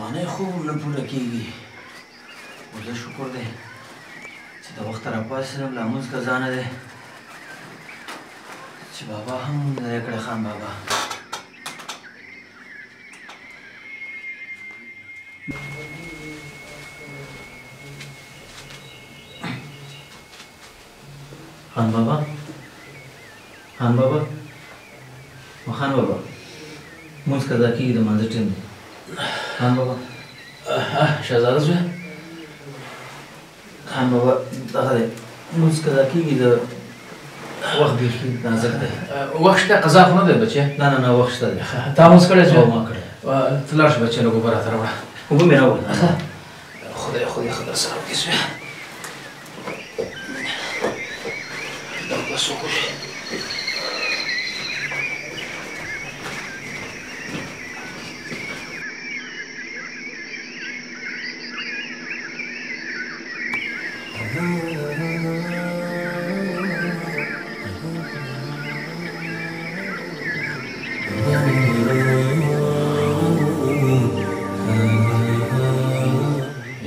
افغانۍ خوب نه پوره کېږي خو زه شکر دی چې د وخته راپاڅېدم لمونځ قضا نه دی چې بابا هم لرې کړی خان بابا خان بابا خان بابا خان بابا مونځ قضا کېږي د مانځه ټیم دی خان بابا شهزاده زویه خان بابا دغه دی مونځ قضا کېږي د وخت بیخي نازک دی وخت شته قضا خو نه دی بچی نه نه نه وخت شته دی تا مونځ کړی زویه ما کړی ته لاړ شه بچی لږ اوبه راته راوړه اوبه مې راوړه خدای ښه درسره وکړي زویه دا بس وکړي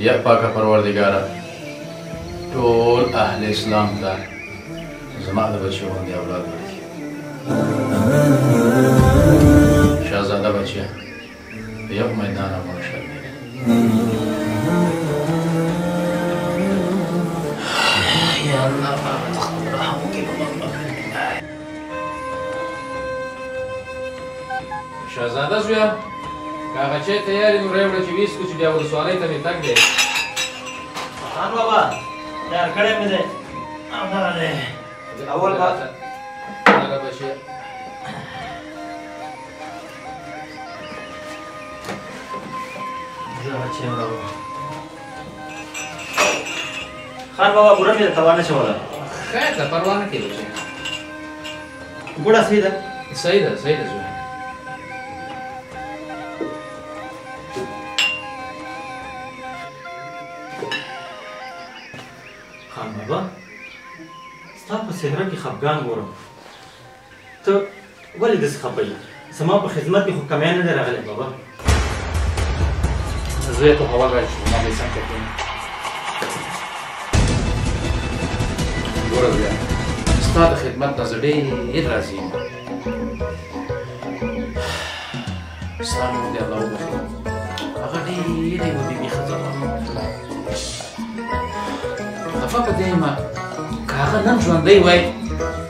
یا پاکه پروردګاره ټول اهل اسلام ته زما د بچیو غوندې اولاد ورکړي شهزاده بچیه په یو میدان افغان شرمېږي یا الله هغه ته خپل رحم وکړي په موږ باندې شهزاده زویه که هغه چای تیار نو راوړه چې ویسکو چې بیا ولسوالۍ ته مې تګ دی خان بابا تیار کړی مې دی همدغه دی اول به هغه بچی زه بچی یم راوړم خان بابا بوره مې درته وانهچوله خیر ده پروا نه کوي بچی ګوړه صحیح ده صحیح ده زویه خان بابا ستا په څهره کې خفګان ګورم ته ولې داسې خفه یې زما په خدمت کې خو کمی نه دی راغلی بابا زویه ته هوا ګاډي شو ما به یې څنګه کوم ګوره زویه ستا د خدمت نه زه ډېر راضي یم ستا نوم دې الله وبخي هغه ډېره یوه بېبي ښځه وه خفه په دې یم که هغه نن ژوندی وای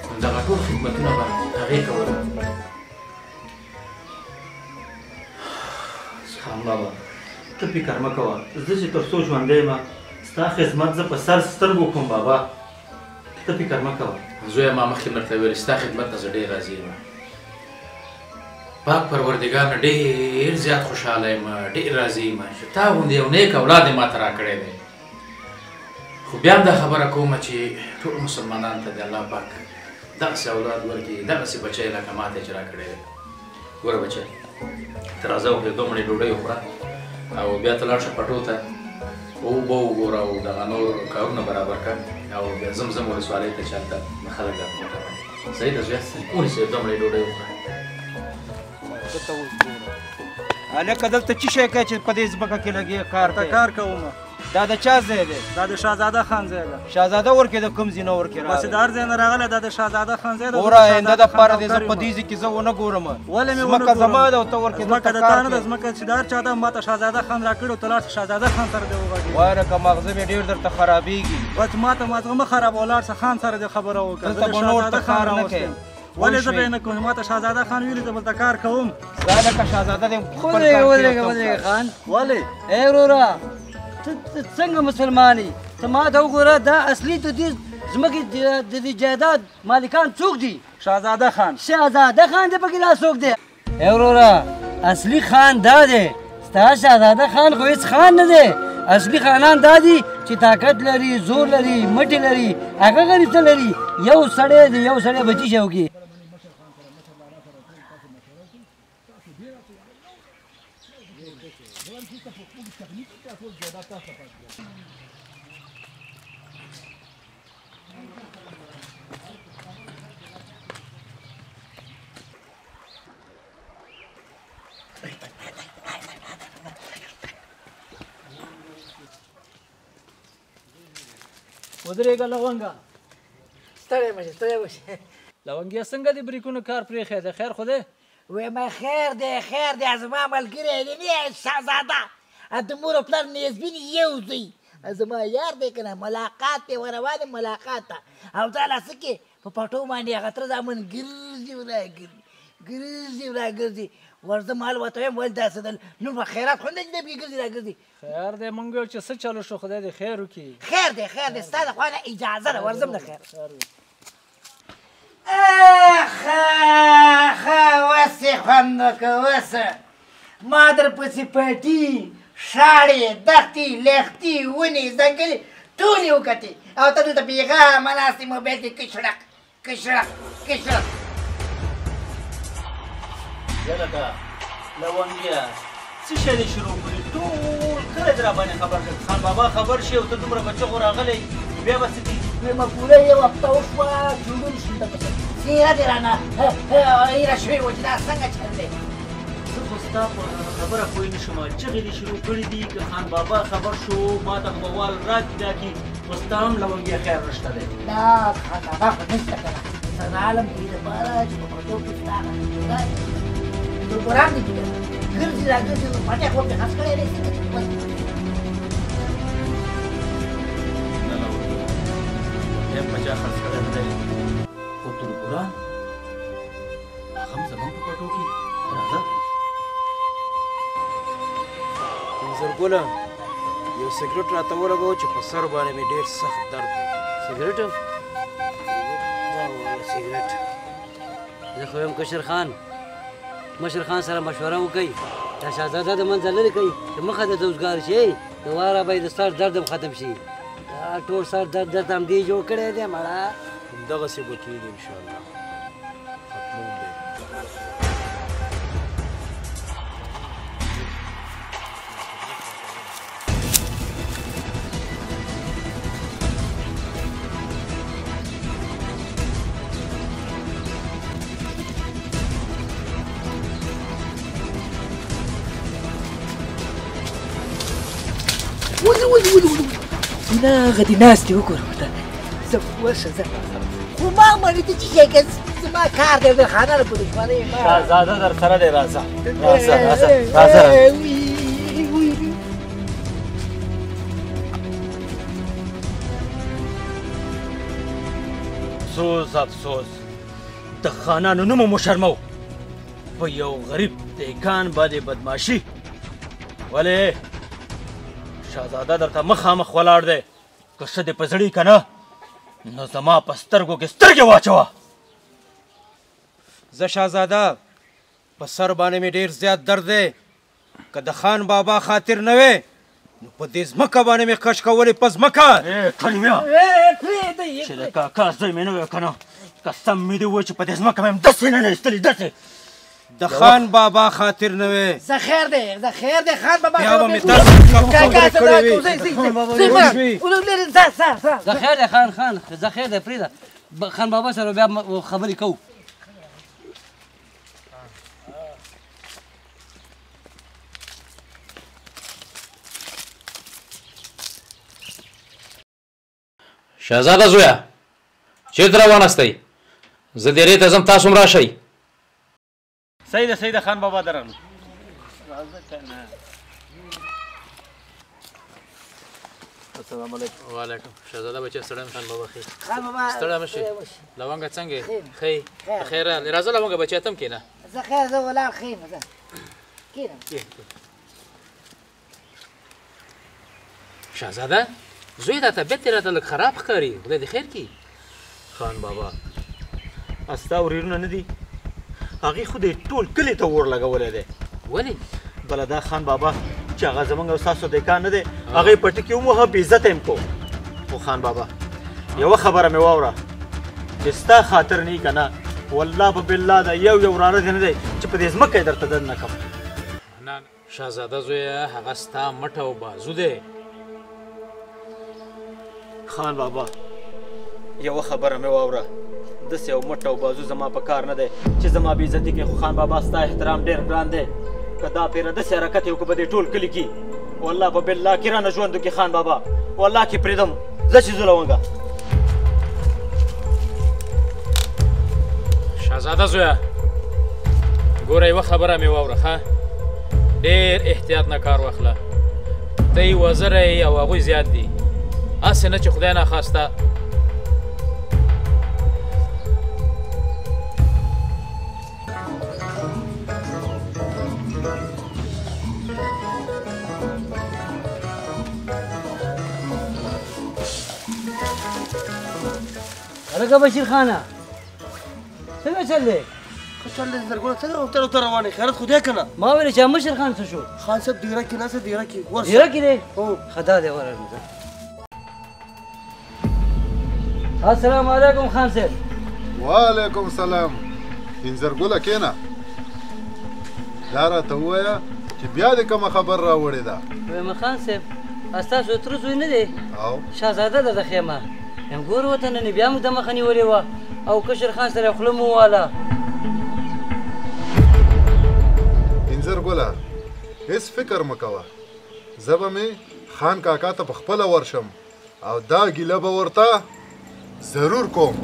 نو دغه ټول خدمتونه به هغې کوله خان بابا ته فکر مه کوه زه چې تر څو ژوندی یم ستا خدمت زه په سر سترګو کوم بابا ته فکر مه کوه زویه ما مخکې درته ویلې ستا خدمت نه زه ډېر راضي یم پاک پروردګار نه ډېر زیات خوشحاله یم ډېر راضي یم چې تا غوندې یو نیک اولاد یې ماته راکړی دی خو بیا هم دا خبره کومه چې ټول مسلمانانو ته د الله پاک دغسې اولاد ورکړي دغسې بچی لکه ما ته یې چې راکړی دی ګوره بچی ته راځه وکړې 2 مڼې ډوډۍ وخوره او بیا ته لاړ شه پټو ته اوبه وګوره او دغه نور کارونه برابر کړه او بیا زمزم ولسوالۍ ته چې هلته خلک راپورته کړي صحیح ده زویه ونیسئ 2 مڼې ډوډۍ وخوره هلکه دلته څه شی کوې چې په دې ځمکه کې لګې کار کوې کار کوم دا د چا ځای دی دا د شهزاده خان ځای ده شهزاده ورکې د کوم ځای نه ورکې راغلی بس د هر ځای نه راغلی دا د شهزاده خان ځای ده ګوره آینده دپاره دې زه په دې ځای کې زه ونه ګورم ولې مې ځمکه زما ده او ته ورکې ځمکه دلته د تا کار نه ده کوې ځمکه چې د هر چا ده ما ته شهزاده خان راکړی ته لاړ شه شهزاده خان سره دې وغږېږي وایه که مغزه مې ډېر درته خرابېږي بس ما ته مازغه مه خرابوه لاړ شه خان سره دې خبره وکړه دلته به نور ته کار نه کوې ولې زه به یې نه کوم ما ته شهزاده خان ویلي زه بلته کار کوم دا لکه شهزاده دې ودرېږه خان ولې ای وروره ته څنګه مسلمان یې ته ما ته وګوره دا اصلي د دې ځمکې د دې جایداد مالکان څوک دي شهزاده خان شهزاده خان دې پکې لا څوک دی ای وروره اصلي خان دا دی ستا شهزاده خان خو هېڅ خان نه دی اصلي خانان دا دي چې طاقت لري زور لري مټې لري هغه غریب څه لري یو سړی د یو سړی بچي شي وکړي ودرېږه لونګه ستړی مشه ستړی مشه لونګیا څنګه د بریکونو کار پرېښی دی خیر خو دی وی ما خیر دی زما ملګری دی نه شهزاده د مور او پلار نیزبین یو زوی زما یار دی که نه ملاقات دی ورروان ملاقات ته او دا لاسه کې په پټو باندې هغه تره زامن ګرځي راګرځي ورځه مال ورته وایم ویل داسې ده نور به خیرات خو نه دی ګرځي راګرځي خیر دی مونږ ویل چې څه چلو شو خدای دې خیر وکړي خیر دی ستا د خوا نه اجازه ده ورځم د خیر وسې خوند وکړه وسه ما در پسې پټي شاړې دښتې لښتې ونې ځنګلې ټولې وکتې او ته دلته بېغمه ناستې موبایل کې کشړق یلکه لونګیا څه شی دې شروع کړي ټول کله دې راباندې خبر کړ خان بابا خبر شي او ته دومره بچغو راغلی بیا به څه دي مې پوره یو هفته وشوه جوړون شوم ته پسې څېره دې رانه هیره شوې وه چې دا څنګه چل دی زه خو ستا په خبره پوه نه شم چغې دې شروع کړي دي که خان بابا خبر شو ما ته خو به وال راکړي خو ستا هم لونګیا خیر نشته دی دا خان بابا خو نشته که نه سر عالم دې دپاره چې په پټو کې ستا پروګرام دی که ګرځي راګرځي نو پټی خو پرې خاص کړی دی څنګه چې بس نه لونګیا یم په چا خرڅ کړی نه دی خو پروګرام هغه هم زموږ په پټو کې راځه زرګونه یو سګرټ راته ولګوه چې په سر باندې مې ډېر سخت درد دی سګرټ سګرټ زه خو یم مشر خان سره مشوره وکړئ دا شهزاده د منځه لرې کوي چې مخه د دوزګار شي د واره به یې د سر درد هم ختم شي دا ټول سر درد درته همدې جوړ کړی دی مړه همدغسې به کېږي انشاءالله ختمون دی نه هغه دې ناستې وګوره ورته زه ورشه زه خو ما منې ته چې شی که زما کار دی د خانانو په دښمنۍ شهزاده در سره دی راځه افسوس د خانانو نوم مو شرمو په یو غریب دیکان باندې بدماشي ولې شهزاده درته مخامخ ولاړ دی که ښه دې په زړي که نه نو زما په سترګو کې سترګې واچوه زه شهزاده په سر باندې مې ډېر زیات درد دی که د خان بابا خاطر نه وې نو په دې ځمکه باندې مې کش کولې په ځمکه کلمیا چې د کاکا زوی مې نه وی که نه قسم مې دې ووایي چې په دې ځمکه مې هم داسې نه ایستلي داسې د خان بابا خاطر نه وې زه خیر دی خان بابا بیا به مې تاسو خبرې کړې وي زه خیر دی خان زه خیر دی پرېږده خان بابا سره بیا خبرې کوو شهزاده زویه چېرته رواناستئ زه دیرې ته ځم تاسو هم راشئ صحیح ده خان بابا درغلو السلام علیکم وعلیکم شهزاده بچه ستړی خان بابا خیر خان بابا ستړی مشئ لونګه څنګه ښه خیر راغلې راځه لونګه بچی ته هم کښېنه زه خیر زه ولاړ ښه یم زه کښېنم شهزاده زوی دا طبیعت دې راته لږ خراب ښکاري خدای دې خیر کړي خان بابا ستا ورېرونه نه دي هغې خو دې ټول کلي ته اور لګولی دی ولې بله دا خان بابا چې هغه زموږ او ستاسو دیکان نه دی هغې پټي کې وموهه بې عزته یې کو خو خان بابا یوه خبره مې واوره چې ستا خاطر نه که نه والله به بالله دا یو وراره دی نه دی چې په دې ځمکه یې درته دن نه کړم نه شهزاده زویه هغه ستا مټ او بازو دی خان بابا یوه خبره مې واوره داسې یو مټ او بازو زما په کار نه دی چې زما بې عزتي کې خو خان بابا ستا احترام ډېر ګران دی که دا پیره داسې حرکت یې وکړو په دې ټول کلي کې والله په بالله کې رانه ژوند وکړي خان بابا والله کې پرېږدم زه چې زه لونګه شهزاده زویه ګوره یوه خبره مې واوره ښه ډېر احتیاط نه کار واخله ته یې وزره یې او هغوی زیات دي هسې نه چې خدای ناخواسته هلکه بشیر خانه څنګه چل دی ښه چل دی زرګونه څنګه اوتر اوتر روان یې خیرات خو دی که نه ما ویل چې مشر خان څه شو خان صاحب دیره کې ناسته دیره کې ورشه دیره کې دی هو ښه دا دی ورغله السلام علیکم خان صاحب وعلیکم سلام انځرګله کېنه دا راته ووایه چې بیا دې کومه خبر راوړې ده وایم خان صاحب ستاسو تره زوی نه دی او شهزاده ده د خیمه یم ګوره ورته نن بیا موږ دمخه نیولې وه او کشر خان سره یې خوله مو وواله انځرګله هېڅ فکر مه کوه زه به مې خان کاکا ته په خپله ورشم او دا ګیله به ورته ضرور کوم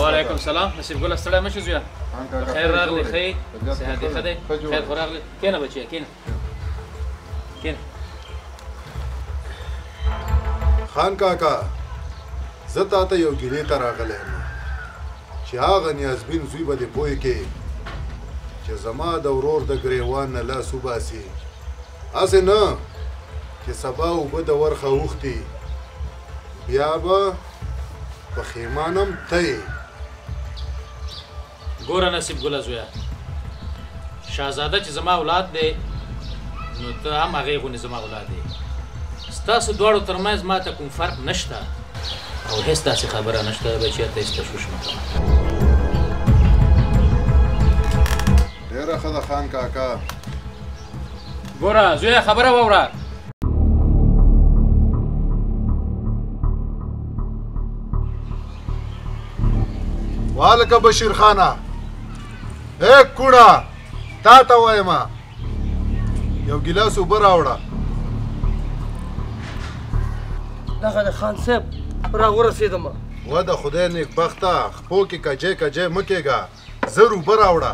وعلیکم سلام نصیب ګله ستړی مه شې زویه خیر راغلی ښه یې صحت دې ښه دی خیر خو راغلی کښېنه بچیه کښېنه کښېنه خان کاکا زه تا ته یو ګیلې ته راغلی یم چې هغه نیازبین زوی به دې پوه کې چې زما د ورور د ګریوان نه لاس وباسي هسې نه چې سبا اوبه د ورخه اوښتي بیا به پښیمانم ته یې ګوره نصیب ګله زویه شهزاده چې زما اولاد دی نو ته هم هغې غوندې زما اولاد دی ستاسو دواړو تر منځ ما ته کوم فرق نشته او هېڅ داسې خبره نشته بچیه ته هېڅ تشویش مه کوه ډېره ښه ده خان کاکا ګوره زویه خبره واوره والکه بشیر خانه ای کوړه تا ته وایم یو ګیلاس اوبه راوړه دغه د خان صاحب راورسېدم و د خدای نیکبخته خپو کې کجې کجې مه کېږه زر اوبه راوړه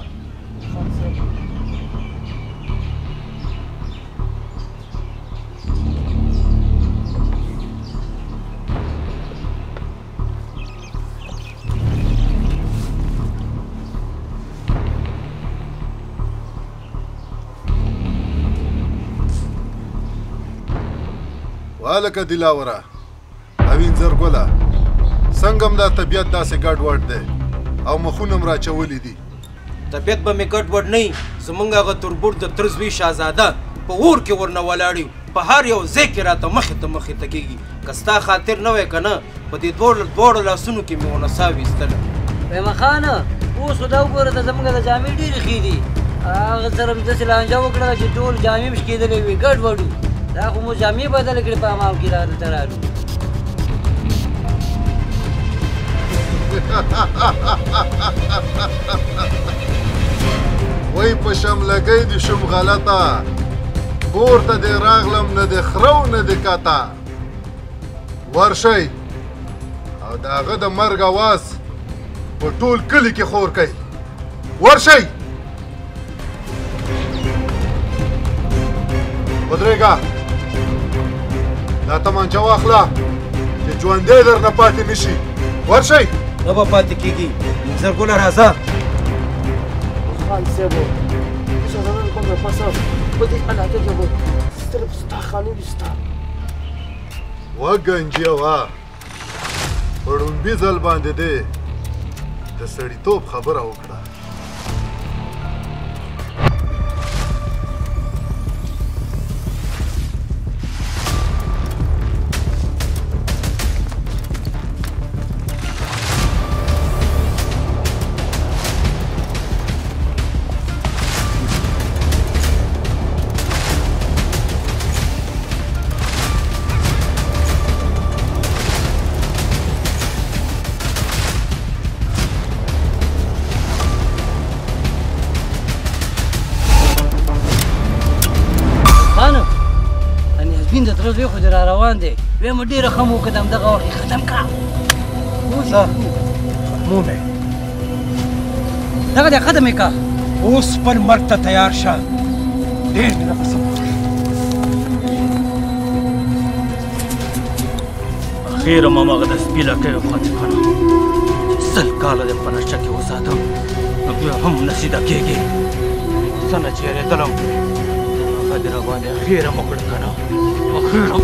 والکه دلاوره او انځرګله څنګه هم دا طبیعت داسې ګډوډ دی او مخونه م راچولي دي طبیعت به مې ګډوډ نه وي زموږ هغه تربور د تره زوی شهزاده په اور کې ورنه ولاړ یو په هر یو ځای کې راته مخې ته کېږي که ستا خاطر نه وی که نه په دې دواړو لاسونو کې مې ونه ساه ویستله وایم خانه اوس خو دا وګوره ته زموږ د جامې ډېرې ښې دي هغه سره مې داسې لانجه وکړله چې ټول جامې مې شکېدلې وې ګډوډ وو دا خو مو جامې بدلې کړې په امام کې دلته رالو وای په شملګۍ دې شوم غلطه کور ته دې راغلم نه دې خرو نه دې کاته ورشئ او د هغه د مرګ اواز په ټول کلي کې خور کوي ورشئ ودرېږه دا تمانچه واخله چې ژوندی درنه پاتې نه شي ورشئ نه به پاتې کېږي انځرګله راځه خان صاحب شهزاده د کوم د پاسه په دې علاقه کې به صرف ستا خاني وي ستا وګنجیوه په ړومبي ځل باندې دی د سړیتوب خبره وکړه سپین د تره زوی خو دې را روان دی ویې مو ډېره ښه مو وکړه د همدغه وخت یې ختم کړه مومې دغه دی ختم یې کړه اوس خپل مرګ ته تیار شه ډېر مې نفس اخیره ماما هغه د سپي لکۍ وخوځې کړه چې 100 کاله دې په نشه کې وساتم نو بیا هم نه سیده کېږي څنګه چې یارېدلم هغه دې راباندې اخیره مو کړه که نه اخیره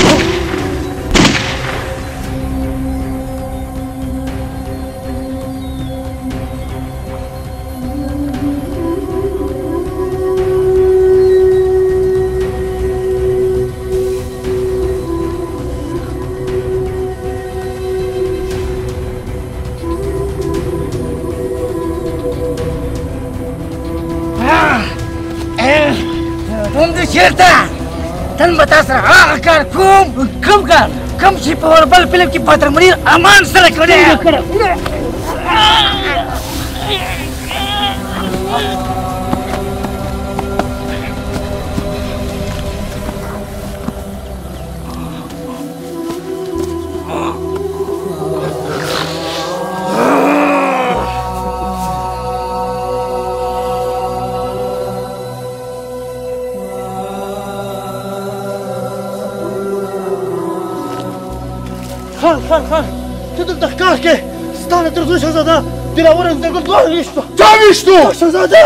چیرته تن به تا سره هغه کار کوم کوم کار کوم چې په وربل فلم کې بدر منیر امان سره کړی خان ته دلته ښکار کې ستا د تر زوی شهزاده دلاور انځرګل دواړه ویشتو چا ویشتو شهزاده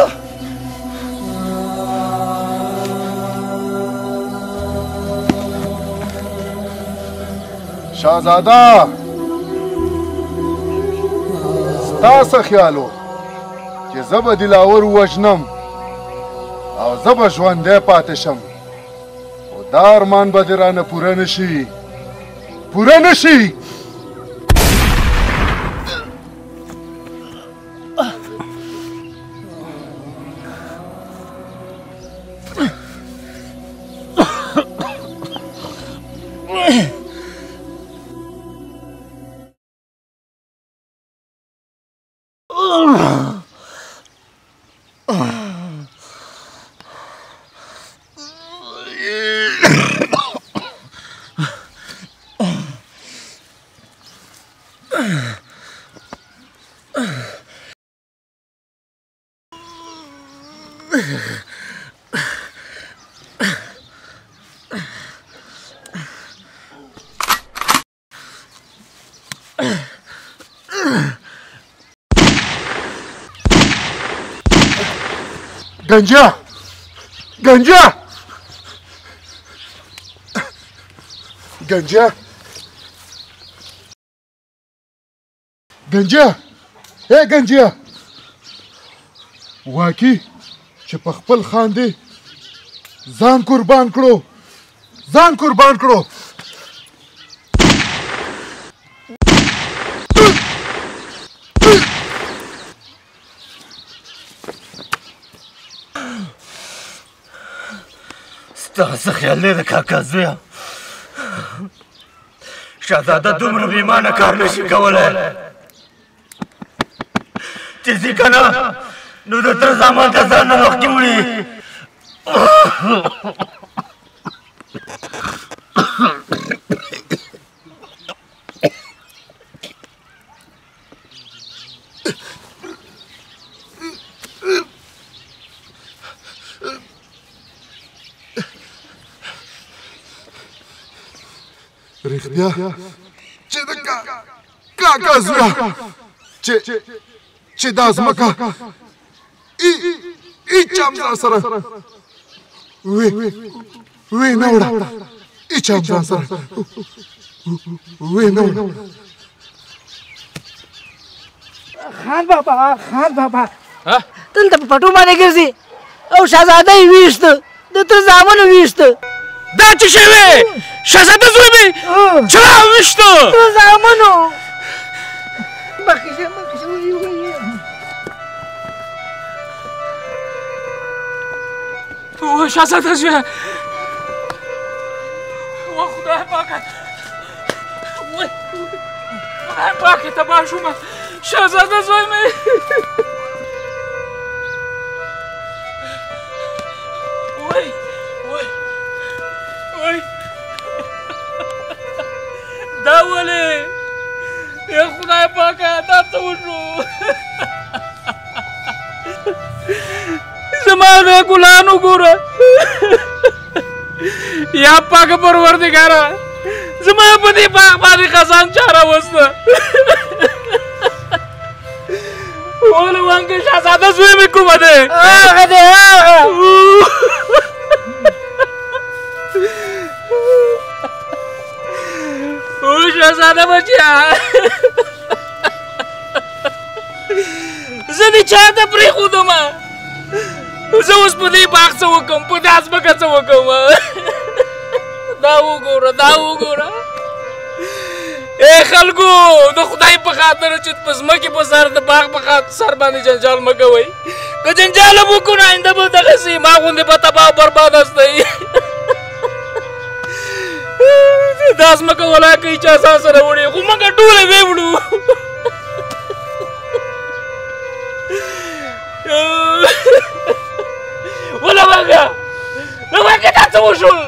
شهزاده ستا څه خیال و چې زه به دلاور ووژنم او زه به ژوندی پاتې شم خو دا ارمان به دې رانه پوره نه شي پوره نه شي گنجا گنجا گنجا گنجا اے گنجا واکي چې په خپل خان دی ځان قربان کړو ځان قربان کړو ستا څه خیال دی د کاکا زویه شهزاده دومره بېایمانه کار نشي کولی چې ځي که نه نو د تره زامن ته ځان نه مخکې وړي رښتیا چې د کاکا زویه چې دا ځمکه هېچا هم ځان سره وې نه وړه هېچا هم ځان سره وې نه وړه خان بابا دلته په پټو باندې ګرځي او شهزاده یې ویشته د تره زامنو ویشته دا څه شوی شهزاده زوی مې چا ویشته تره زامنو اوه شهزاده زویه اوه خدای پاکه وای خدای پاکه تباه شومه شهزاده زوی مې وای وای وای شو زما د ګلان وګوره یا پاک پروردګاره زما په دې باغ باندې خزان چا راوسته وله وانګه شهزاده زوی مې کومه دی هغه دی هغه او شهزاده بچیا زه دې چا ته پرېښودم زه اوس په دې باغ څه وکړم په دې ځمکه څه وکړم دا وګوره دا وګوره ای خلکو د خدای په خاطر چې په ځمکې په سر د باغ په خاطر سر باندې جنجال مه کوئ که جنجال هم وکړو نو آینده به دغسې ما غوندې به تباه او برباد استئ دا ځمکه ولا کوي چا ځان سره وړي خو موږ ټوله ویې وړو وله وږه له وږې دا څه وشول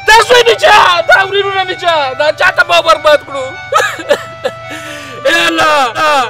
دا زوی مې چا دا ورېرونه مې چا دا چا تباه برباد کړو ای الله